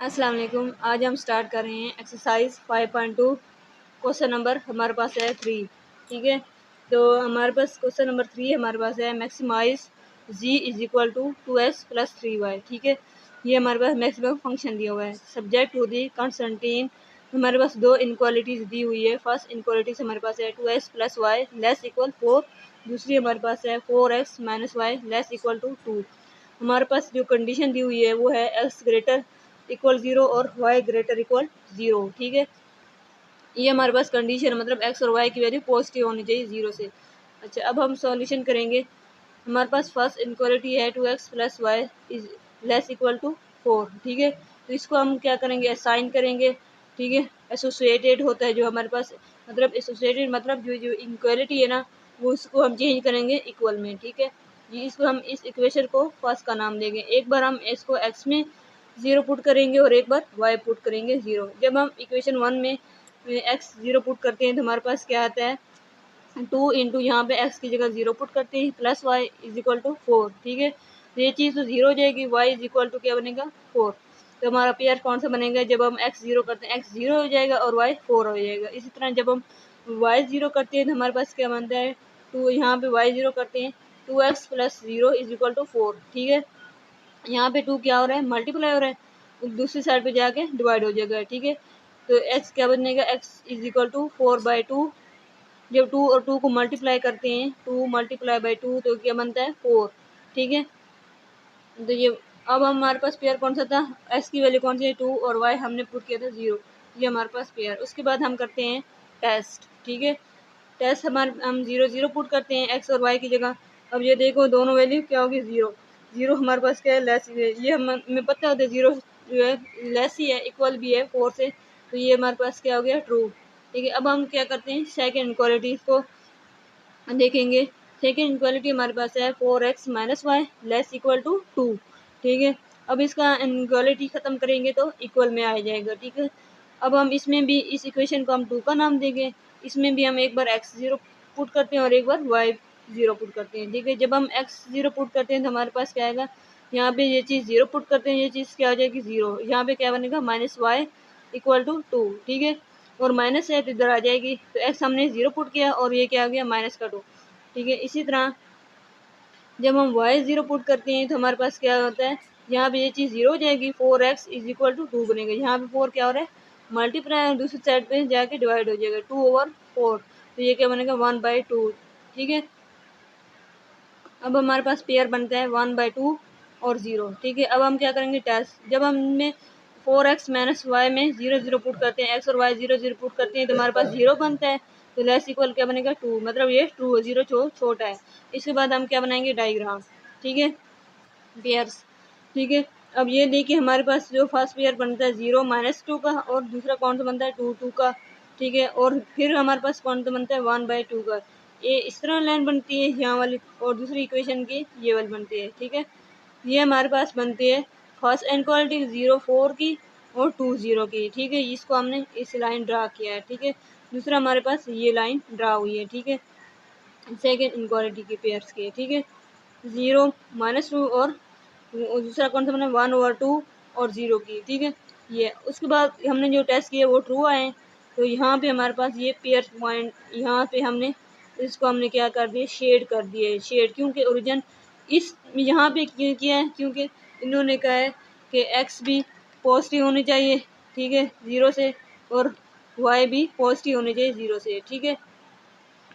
अस्सलाम वालेकुम। आज हम स्टार्ट कर रहे हैं एक्सरसाइज 5.2। क्वेश्चन नंबर हमारे पास है 3। ठीक है, तो हमारे पास क्वेश्चन नंबर 3 हमारे पास है maximise g is equal to 2x plus 3y। ठीक है, ये हमारे पास मैक्सिमम फंक्शन दिया हुआ है। सब्जेक्ट टू दी कंस्टेंटीन हमारे पास दो इनक्वालिटीज़ दी हुई है। फर्स्ट इनक्वालिटीज़ हमारे पास है 2x plus Y less equal 4। दूसरी हमारे पास है 4x minus y less equal to 2। हमारे पास जो कंडीशन दी हुई है वो है x ग्रेटर इक्वल 0 और y ग्रेटर इक्वल 0। ठीक है, ये हमारे पास कंडीशन है, मतलब x और y की वैल्यू पॉजिटिव होनी चाहिए 0 से। अच्छा, अब हम सॉल्यूशन करेंगे। हमारे पास फर्स्ट इनक्वालिटी है 2x plus y is less equal to 4। ठीक है, तो इसको हम क्या करेंगे, असाइन करेंगे। ठीक है, एसोसिएटेड होता है जो हमारे पास, मतलब एसोसिएटेड मतलब जो इनक्वालिटी है ना, वो उसको हम चेंज करेंगे इक्वल में। ठीक है, ये इसको हम इस इक्वेशन को फर्स्ट का नाम देंगे। एक बार हम इसको x में 0 पुट करेंगे और एक बार y पुट करेंगे 0। जब हम इक्वेशन 1 में x 0 पुट करते हैं तो हमारे पास क्या आता है, 2 इंटू यहाँ पे x की जगह 0 पुट करते हैं plus y is equal to 4। ठीक है, तो ये चीज़ तो 0 हो जाएगी, y इज इक्वल टू क्या बनेगा 4। तो हमारा पेयर कौन सा बनेगा, जब हम x 0 करते हैं x 0 हो जाएगा और y 4 हो जाएगा। इसी तरह जब हम y 0 करते हैं तो हमारे पास क्या बनता है, 2 यहाँ पे y 0 करते हैं 2x plus 0 is equal to 4। ठीक है, यहाँ पे 2 क्या हो रहा है, मल्टीप्लाई हो रहा है, दूसरी साइड पे जाके डिवाइड हो जाएगा। ठीक है, तो x क्या बनेगा, x इज इक्वल टू 4/2। जब 2 और 2 को मल्टीप्लाई करते हैं, 2 मल्टीप्लाई बाई 2 तो क्या बनता है 4। ठीक है, तो ये अब हमारे पास पेयर कौन सा था, x की वैल्यू कौन सी है 2 और y हमने पुट किया था 0। ये हमारे पास पेयर। उसके बाद हम करते हैं टेस्ट। ठीक है, टेस्ट हम 0 0 पुट करते हैं x और y की जगह। अब ये देखो दोनों वैल्यू क्या होगी 0 0। हमारे पास क्या है, लेस है। ये हमें पता होता है 0 जो है लेस ही है, इक्वल भी है 4 से, तो ये हमारे पास क्या हो गया ट्रू। ठीक है, अब हम क्या करते हैं सेकेंड इक्वालिटी को देखेंगे। सेकेंड इक्वालिटी हमारे पास है 4x minus y less equal to 2। ठीक है, अब इसका इक्वालिटी ख़त्म करेंगे तो इक्वल में आ जाएगा। ठीक है, अब हम इसमें भी इस इक्वेशन को हम 2 का नाम देंगे। इसमें भी हम एक बार x 0 पुट करते हैं और एक बार y 0 पुट करते हैं। ठीक है, जब हम x 0 पुट करते हैं तो हमारे पास क्या आएगा, यहाँ पे ये चीज़ 0 पुट करते हैं, ये चीज़ क्या हो जाएगी 0। यहाँ पे क्या बनेगा माइनस वाई इक्वल टू 2। ठीक है, और माइनस है तो इधर आ जाएगी, तो x हमने 0 पुट किया और ये क्या आ गया माइनस का 2। ठीक है, इसी तरह जब हम y 0 पुट करते हैं तो हमारे पास क्या होता है, यहाँ पे ये चीज़ 0 हो जाएगी, 4x इज इक्वल टू 2 बनेगा। यहाँ पे 4 क्या हो रहा है मल्टीप्लाई, और दूसरी साइड पे जाके डिवाइड हो जाएगा 2/4, तो ये क्या बनेगा 1/2। ठीक है, अब हमारे पास पेयर बनता है 1/2 और 0। ठीक है, अब हम क्या करेंगे टेस्ट। जब हमने 4x माइनस वाई में 0 0 पुट करते हैं, x और y 0 0 पुट करते हैं तो हमारे पास 0 बनता है, तो लेस इक्वल क्या बनेगा 2, मतलब ये ट्रू है, 0 छोटा है। इसके बाद हम क्या बनाएंगे डायग्राम। ठीक है, पेयर्स। ठीक है, अब ये देखिए हमारे पास जो फर्स्ट पेयर बनता है 0 -2 का, और दूसरा कौन सा बनता है 2 2 का। ठीक है, और फिर हमारे पास कौन सा बनता है 1/2 का। ये इस तरह लाइन बनती है यहाँ वाली, और दूसरी इक्वेशन की ये वाली बनती है। ठीक है, ये हमारे पास बनती है फर्स्ट इनक्वालिटी 0 4 की और 2 0 की। ठीक है, इसको हमने इस लाइन ड्रा किया है। ठीक है, दूसरा हमारे पास ये लाइन ड्रा हुई है। ठीक है, सेकेंड इनक्वालिटी के पेयर्स के। ठीक है, 0 -2 और दूसरा कौन सा बना 1/2 और 0 की। ठीक है, ये उसके बाद हमने जो टेस्ट किए वो ट्रू आए, तो यहाँ पे हमारे पास ये पेयर पॉइंट, यहाँ पे हमने इसको हमने क्या कर दिया शेड कर दिए। शेड क्योंकि ओरिजिन इस यहाँ पे क्यों किया है, क्योंकि इन्होंने कहा है कि x भी पॉजिटिव होनी चाहिए। ठीक है, 0 से, और y भी पॉजिटिव होनी चाहिए 0 से। ठीक है,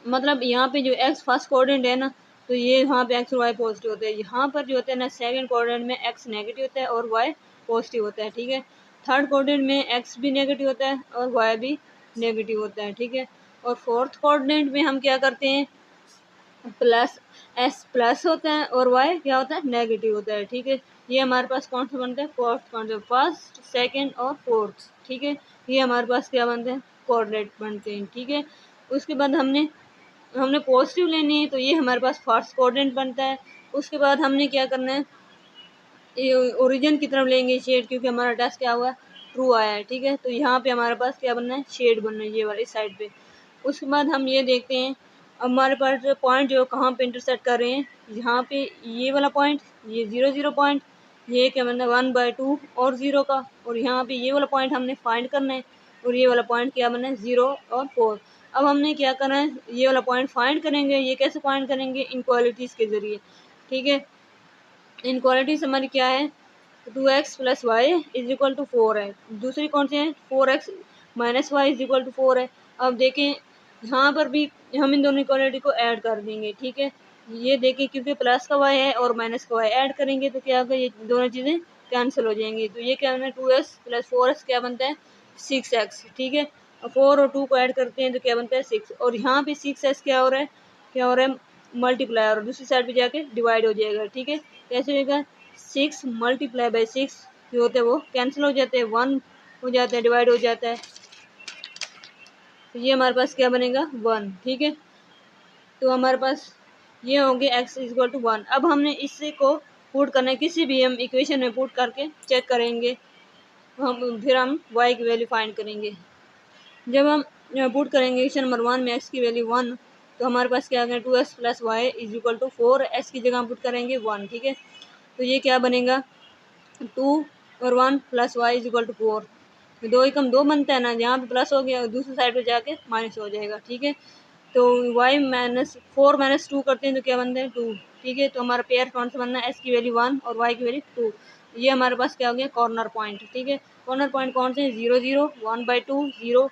मतलब यहाँ पे जो x फर्स्ट कोऑर्डिनेट है ना, तो ये यहाँ पे x और y पॉजिटिव होता है। यहाँ पर जो होता है ना सेकंड कोऑर्डिनेट में x नेगेटिव होता है और y पॉजिटिव होता है। ठीक है, थर्ड कोऑर्डिनेट में x भी नेगेटिव होता है और y भी नेगेटिव होता है। ठीक है, और फोर्थ कोऑर्डिनेट में हम क्या करते हैं, प्लस s प्लस होता है और y क्या होता है नेगेटिव होता है। ठीक है, ये हमारे पास कौन सा बनता है फोर्थ कौन सा, फर्स्ट सेकेंड और फोर्थ। ठीक है, ये हमारे पास क्या बनते हैं कोऑर्डिनेट बनते हैं। ठीक है, उसके बाद हमने पॉजिटिव लेनी है, तो ये हमारे पास फर्स्ट कोऑर्डिनेट बनता है। उसके बाद हमने क्या करना है, ये ओरिजिन की तरफ लेंगे शेड, क्योंकि हमारा टेस्ट क्या हुआ ट्रू आया है। ठीक है, तो यहाँ पे हमारे पास क्या बनना है शेड बनना है, ये वाली साइड पे। उसके बाद हम ये देखते हैं हमारे पास जो पॉइंट जो कहाँ पे इंटरसेक्ट कर रहे हैं, यहाँ पे ये वाला पॉइंट, ये 0 0 पॉइंट, ये क्या बनना है 1/2 और 0 का, और यहाँ पे ये वाला पॉइंट हमने फाइंड करना है, और ये वाला पॉइंट क्या बनना है 0 और 4। अब हमने क्या करना है, ये वाला पॉइंट फाइंड करेंगे। ये कैसे फाइंड करेंगे, इनक्वालिटीज़ के ज़रिए, ठीक है। इनक्वालिटीज़ हमारी क्या है, 2x + y = 4 है। दूसरी कौन सी है, 4x - y = 4 है। अब देखें यहाँ पर भी हम इन दोनों इक्वालिटी को ऐड कर देंगे, ठीक है। ये देखिए क्योंकि प्लस का y है और माइनस का y ऐड करेंगे तो क्या होगा, ये दोनों चीज़ें कैंसिल हो जाएंगी। तो ये क्या है 2x + 4x क्या बनता है 6x, ठीक है। और 4 और 2 को ऐड करते हैं तो क्या बनता है 6, और यहाँ पे 6x क्या हो रहा है, क्या हो रहा है मल्टीप्लाई, और दूसरी साइड पे जाके डिवाइड हो जाएगा, ठीक है। कैसे होगा 6 × 6 जो होते हैं वो कैंसिल हो जाते हैं, 1 हो जाता है, डिवाइड हो जाता है, तो ये हमारे पास क्या बनेगा 1, ठीक है। तो हमारे पास ये होंगे x = 1। अब हमने इसी को पुट करना है, किसी भी हम इक्वेशन में पुट करके चेक करेंगे, फिर हम y की वैल्यू फाइंड करेंगे। जब हम पुट करेंगे इक्वेशन नंबर 1 में x की वैल्यू 1, तो हमारे पास क्या आ गया 2x + y = 4, x की जगह हम पुट करेंगे 1, ठीक है। तो ये क्या बनेगा 2 और 1 + y = 4, 2 एकम 2 बनता है ना, यहाँ पे प्लस हो गया, दूसरी साइड पे जाके माइनस हो जाएगा, ठीक है। तो y - 4 - 2 करते हैं तो क्या बनता है 2, ठीक है। तो हमारा पेयर कौन सा बनना है, x की वैल्यू 1 और y की वैल्यू 2। ये हमारे पास क्या हो गया कॉर्नर पॉइंट, ठीक है। कॉर्नर पॉइंट कौन से हैं 0 0 1/2 0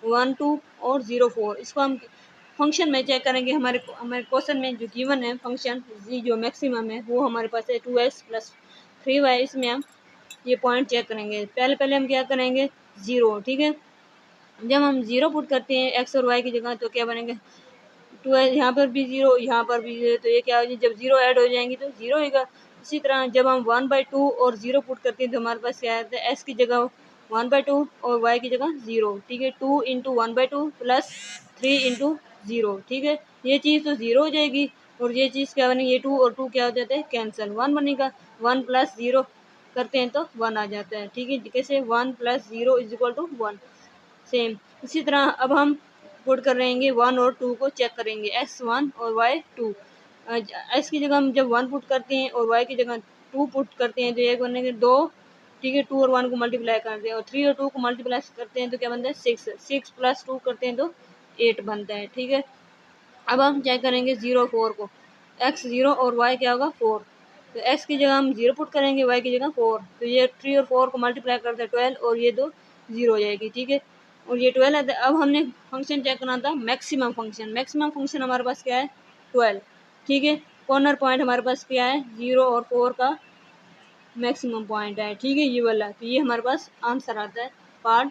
1 2 और 0 4। इसको हम फंक्शन में चेक करेंगे, हमारे क्वेश्चन में जो गिवन है फंक्शन जी जो मैक्सिमम है वो हमारे पास है 2x + 3y। इसमें हम ये पॉइंट चेक करेंगे। पहले हम क्या करेंगे 0, ठीक है। जब हम 0 पुट करते हैं एक्स और वाई की जगह तो क्या बनेंगे 2, यहाँ पर भी 0, यहाँ पर भी 0, तो ये क्या हो जाए जब 0 ऐड हो जाएंगी तो 0 होगा। इसी तरह जब हम 1/2 और 0 पुट करते हैं तो हमारे पास क्या आता है, एक्स की जगह 1/2 और वाई की जगह 0, ठीक है। 2 × 1/2 + 3 × 0, ठीक है। ये चीज़ तो 0 हो जाएगी, और ये चीज़ क्या बनेगी, ये 2 और 2 क्या हो जाता है कैंसिल, 1 बनेगा। 1 + 0 करते हैं तो 1 आ जाता है, ठीक है। कैसे 1 + 0 = 1, सेम इसी तरह अब हम पुट कर रहेंगे 1 और 2 को चेक करेंगे, x1 और y2। x की जगह हम जब 1 पुट करते हैं और y की जगह 2 पुट करते हैं तो ये बनेंगे 2, ठीक है। 2 और 1 को मल्टीप्लाई करते हैं और 3 और 2 को मल्टीप्लाई करते हैं तो क्या बनता है 6, 6 + 2 करते हैं तो 8 बनता है, ठीक है। अब हम चेक करेंगे 0 4 को, x 0 और y क्या होगा 4, तो x की जगह हम 0 पुट करेंगे, y की जगह 4, तो ये 3 और 4 को मल्टीप्लाई करते हैं 12 और ये 2 0 हो जाएगी, ठीक है। और ये 12 आता है। अब हमने फंक्शन चेक करना था मैक्सिमम फंक्शन। मैक्सिमम फंक्शन हमारे पास क्या है 12, ठीक है। कॉर्नर पॉइंट हमारे पास क्या है 0 और 4 का मैक्सिमम पॉइंट है, ठीक है, ये वाला। तो ये हमारे पास आंसर आता है पार्ट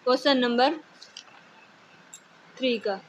क्वेश्चन नंबर 3 का।